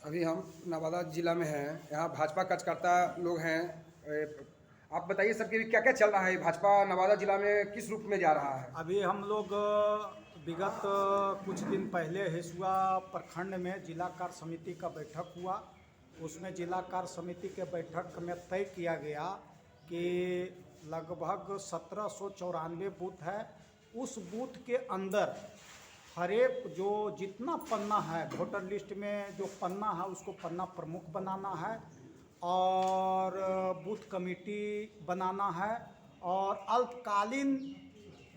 अभी हम नवादा जिला में हैं। यहाँ भाजपा कार्यकर्ता लोग हैं। आप बताइए सर कि क्या क्या चल रहा है, भाजपा नवादा जिला में किस रूप में जा रहा है? अभी हम लोग विगत कुछ दिन पहले हिसुआ प्रखंड में जिला कार्य समिति का बैठक हुआ। उसमें जिला कार्य समिति के बैठक में तय किया गया कि लगभग 1794 बूथ है। उस बूथ के अंदर हर एक जो जितना पन्ना है, वोटर लिस्ट में जो पन्ना है उसको पन्ना प्रमुख बनाना है और बूथ कमेटी बनाना है और अल्पकालीन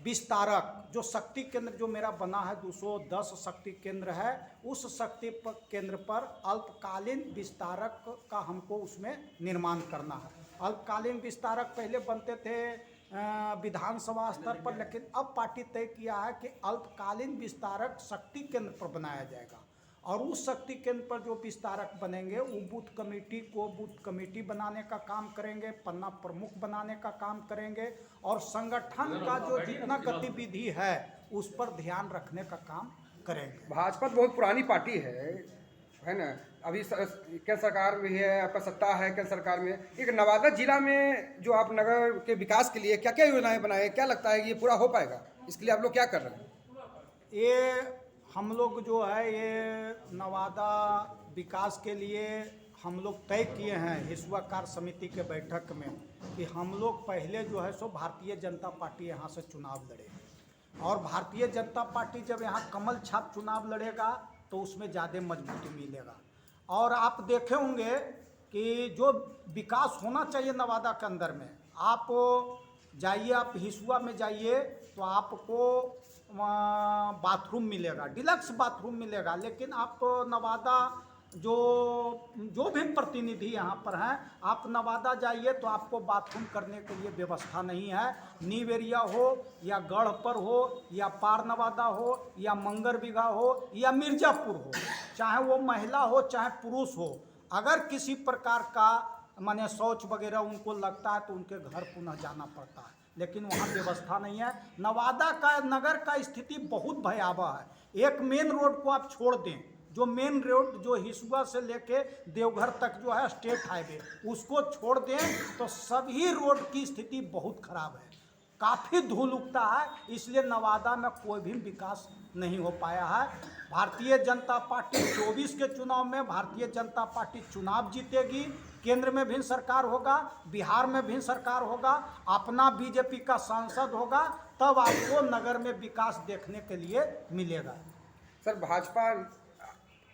विस्तारक जो शक्ति केंद्र जो मेरा बना है 210 शक्ति केंद्र है, उस शक्ति केंद्र पर अल्पकालीन विस्तारक का हमको उसमें निर्माण करना है। अल्पकालीन विस्तारक पहले बनते थे विधानसभा स्तर पर, लेकिन अब पार्टी तय किया है कि अल्पकालीन विस्तारक शक्ति केंद्र पर बनाया जाएगा और उस शक्ति केंद्र पर जो विस्तारक बनेंगे वो बूथ कमेटी बनाने का काम करेंगे, पन्ना प्रमुख बनाने का काम करेंगे और संगठन का जो जितना गतिविधि है उस पर ध्यान रखने का काम करेंगे। भाजपा तो बहुत पुरानी पार्टी है ना? अभी केंद्र सरकार में है, आपका सत्ता है केंद्र सरकार में। एक नवादा जिला में जो आप नगर के विकास के लिए क्या क्या योजनाएं बनाए, क्या लगता है कि ये पूरा हो पाएगा? इसके लिए आप लोग क्या कर रहे हैं? ये हम लोग जो है ये नवादा विकास के लिए हम लोग तय किए हैं हिसुआ कार्य समिति के बैठक में कि हम लोग पहले जो है सो भारतीय जनता पार्टी यहाँ से चुनाव लड़े और भारतीय जनता पार्टी जब यहाँ कमल छाप चुनाव लड़ेगा तो उसमें ज़्यादा मजबूती मिलेगा। और आप देखे होंगे कि जो विकास होना चाहिए नवादा के अंदर में, आप जाइए, आप हिसुआ में जाइए तो आपको बाथरूम मिलेगा, डिलक्स बाथरूम मिलेगा, लेकिन आप नवादा जो भी प्रतिनिधि यहाँ पर हैं, आप नवादा जाइए तो आपको बाथरूम करने के लिए व्यवस्था नहीं है। न्यू एरिया हो या गढ़ पर हो या पार नवादा हो या मंगर बिघा हो या मिर्ज़ापुर हो, चाहे वो महिला हो चाहे पुरुष हो, अगर किसी प्रकार का माने शौच वगैरह उनको लगता है तो उनके घर पुनः जाना पड़ता है, लेकिन वहाँ व्यवस्था नहीं है। नवादा का नगर का स्थिति बहुत भयावह है। एक मेन रोड को आप छोड़ दें, जो मेन रोड जो हिसुआ से लेके देवघर तक जो है स्टेट हाईवे, उसको छोड़ दें तो सभी रोड की स्थिति बहुत खराब है, काफ़ी धूल उगता है, इसलिए नवादा में कोई भी विकास नहीं हो पाया है। भारतीय जनता पार्टी 24 के चुनाव में भारतीय जनता पार्टी चुनाव जीतेगी, केंद्र में भी सरकार होगा, बिहार में भी सरकार होगा, अपना बीजेपी का सांसद होगा, तब आपको नगर में विकास देखने के लिए मिलेगा। सर, भाजपा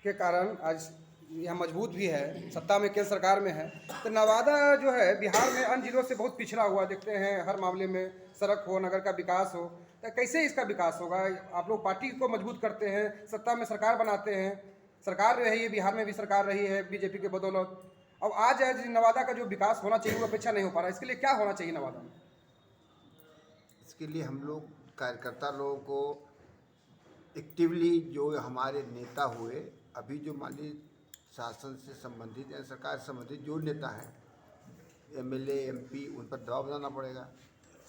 के कारण आज यह मजबूत भी है, सत्ता में केंद्र सरकार में है, तो नवादा जो है बिहार में अन्य जिलों से बहुत पिछड़ा हुआ देखते हैं। हर मामले में सड़क हो, नगर का विकास हो, तो कैसे इसका विकास होगा? आप लोग पार्टी को मजबूत करते हैं, सत्ता में सरकार बनाते हैं, सरकार रही है, बिहार में भी सरकार रही है बीजेपी के बदौलत। अब आज नवादा का जो विकास होना चाहिए वो अपेक्षा नहीं हो पा रहा है, इसके लिए क्या होना चाहिए नवादा में? इसके लिए हम लोग कार्यकर्ता लोगों को एक्टिवली जो हमारे नेता हुए, अभी जो माननीय शासन से संबंधित या सरकार से संबंधित जो नेता हैं, एमएलए एमपी, उन पर दबाव बनाना पड़ेगा।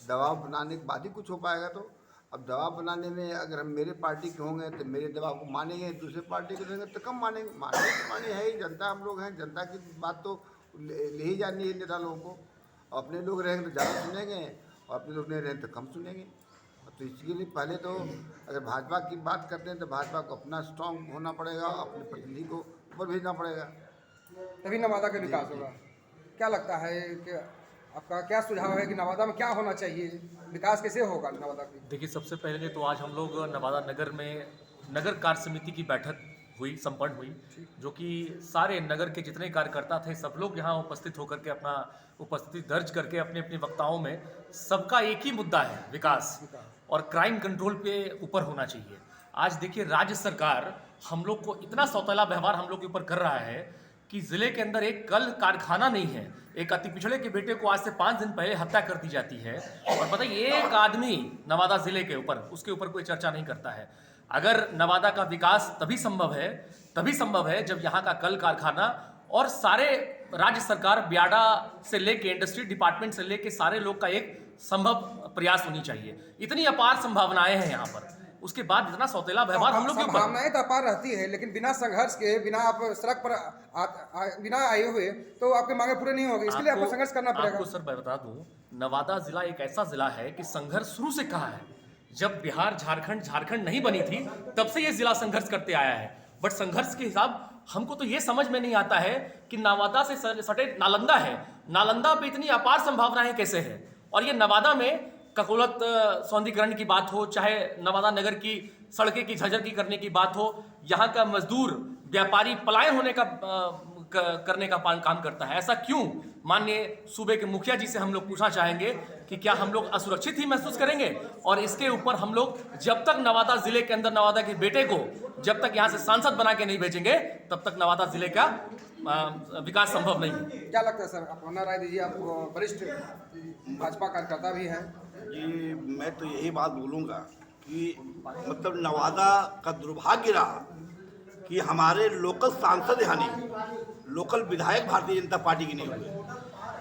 दबाव बनाने के बाद ही कुछ हो पाएगा। तो अब दबाव बनाने में अगर हम मेरे पार्टी के होंगे तो मेरे दबाव को मानेंगे, दूसरे पार्टी के रहेंगे तो कम मानेंगे। माने तो माने है ही, जनता हम लोग हैं, जनता की बात तो ले ही जानी है नेता लोगों को। अपने लोग रहेंगे तो ज़्यादा सुनेंगे और अपने लोग नहीं रहेंगे तो कम सुनेंगे। तो इसके लिए पहले तो अगर भाजपा की बात करते हैं तो भाजपा को अपना स्ट्रांग होना पड़ेगा, अपने प्रतिनिधि को ऊपर भेजना पड़ेगा, तभी नवादा का विकास होगा। क्या लगता है कि आपका क्या सुझाव है कि नवादा में क्या होना चाहिए, विकास कैसे होगा नवादा की? देखिए, सबसे पहले तो आज हम लोग नवादा नगर में नगर कार्य समिति की बैठक संपन्न हुई, जो कि सारे नगर के जितने कार्यकर्ता थे सब लोग यहाँ उपस्थित होकर के अपना उपस्थिति दर्ज करके अपने अपने वक्ताओं में सबका एक ही मुद्दा है, विकास और क्राइम कंट्रोल पे ऊपर होना चाहिए। आज देखिए, राज्य सरकार हम लोग को इतना सौतेला व्यवहार हम लोग के ऊपर कर रहा है कि जिले के अंदर एक कल कारखाना नहीं है, एक अति पिछड़े के बेटे को आज से 5 दिन पहले हत्या कर दी जाती है और पता है एक आदमी नवादा जिले के ऊपर उसके ऊपर कोई चर्चा नहीं करता है। अगर नवादा का विकास तभी संभव है जब यहाँ का कल कारखाना और सारे राज्य सरकार ब्याडा से लेके इंडस्ट्री डिपार्टमेंट से लेके सारे लोग का एक संभव प्रयास होनी चाहिए। इतनी अपार संभावनाएं हैं यहाँ पर, उसके बाद इतना सौतेला व्यवहार हम लोग के ऊपर। संभावनाएं तो अपार रहती है, लेकिन बिना संघर्ष के, बिना आप सड़क पर बिना आए हुए तो आपके मांगे पूरे नहीं होंगे, इसके लिए आपको संघर्ष करना पड़ेगा। आपको सर मैं बता दूं, नवादा जिला एक ऐसा जिला है कि संघर्ष शुरू से कहा है। जब बिहार झारखंड नहीं बनी थी तब से ये जिला संघर्ष करते आया है। बट संघर्ष के हिसाब हमको तो ये समझ में नहीं आता है कि नवादा से सटे नालंदा है, नालंदा पे इतनी अपार संभावनाएं कैसे है। और ये नवादा में ककोलत सौंदर्यीकरण की बात हो, चाहे नवादा नगर की सड़कें की झर्जर की करने की बात हो, यहाँ का मजदूर व्यापारी पलायन होने का करने का काम करता है। ऐसा क्यों? माननीय सूबे के मुखिया जी से हम लोग पूछना चाहेंगे कि क्या हम लोग असुरक्षित ही महसूस करेंगे? और इसके ऊपर हम लोग जब तक नवादा जिले के अंदर नवादा के बेटे को जब तक यहाँ से सांसद बना के नहीं भेजेंगे तब तक नवादा जिले का विकास संभव नहीं है। क्या लगता है सर, आप अपना राय दीजिए, आप वरिष्ठ भाजपा कार्यकर्ता भी हैं। जी, मैं तो यही बात बोलूँगा कि मतलब नवादा का दुर्भाग्य रहा कि हमारे लोकल सांसद यानी लोकल विधायक भारतीय जनता पार्टी के नहीं हुए।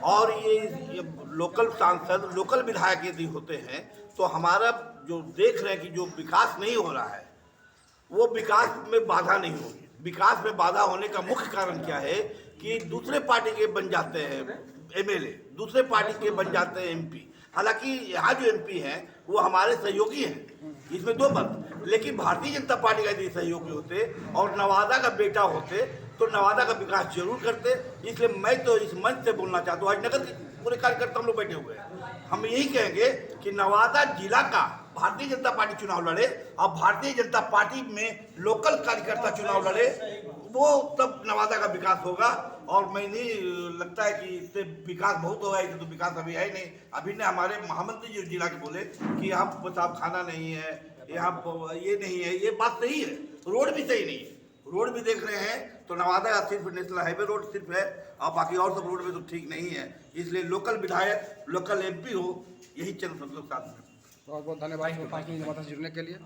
और ये लोकल सांसद, लोकल विधायक यदि होते हैं तो हमारा जो देख रहे हैं कि जो विकास नहीं हो रहा है वो विकास में बाधा नहीं होगी। विकास में बाधा होने का मुख्य कारण क्या है कि दूसरे पार्टी के बन जाते हैं एमएलए, दूसरे पार्टी के बन जाते हैं एमपी। हालांकि यहाँ जो एमपी हैं वो हमारे सहयोगी हैं, इसमें दो मत। लेकिन भारतीय जनता पार्टी का यदि सहयोगी होते और नवादा का बेटा होते तो नवादा का विकास जरूर करते। इसलिए मैं तो इस मंच से बोलना चाहता हूँ, आज नगर के पूरे कार्यकर्ता हम लोग बैठे हुए हैं, हम यही कहेंगे कि नवादा जिला का भारतीय जनता पार्टी चुनाव लड़े और भारतीय जनता पार्टी में लोकल कार्यकर्ता चुनाव लड़े, वो तब नवादा का विकास होगा। और मैं नहीं लगता है कि इससे विकास बहुत होगा, इससे तो विकास अभी है ही नहीं। अभी ने हमारे महामंत्री जी जिला के बोले कि यहाँ पेशाब खाना नहीं है, यहाँ ये नहीं है, ये बात सही है। रोड भी सही नहीं है, रोड भी देख रहे हैं तो नवादा का सिर्फ नेशनल हाईवे रोड सिर्फ है और बाकी और सब रोड में तो ठीक नहीं है। इसलिए लोकल विधायक, लोकल एमपी हो, यही चल सब लोग साथ में। बहुत बहुत धन्यवाद 5 मिनट से जुड़ने के लिए।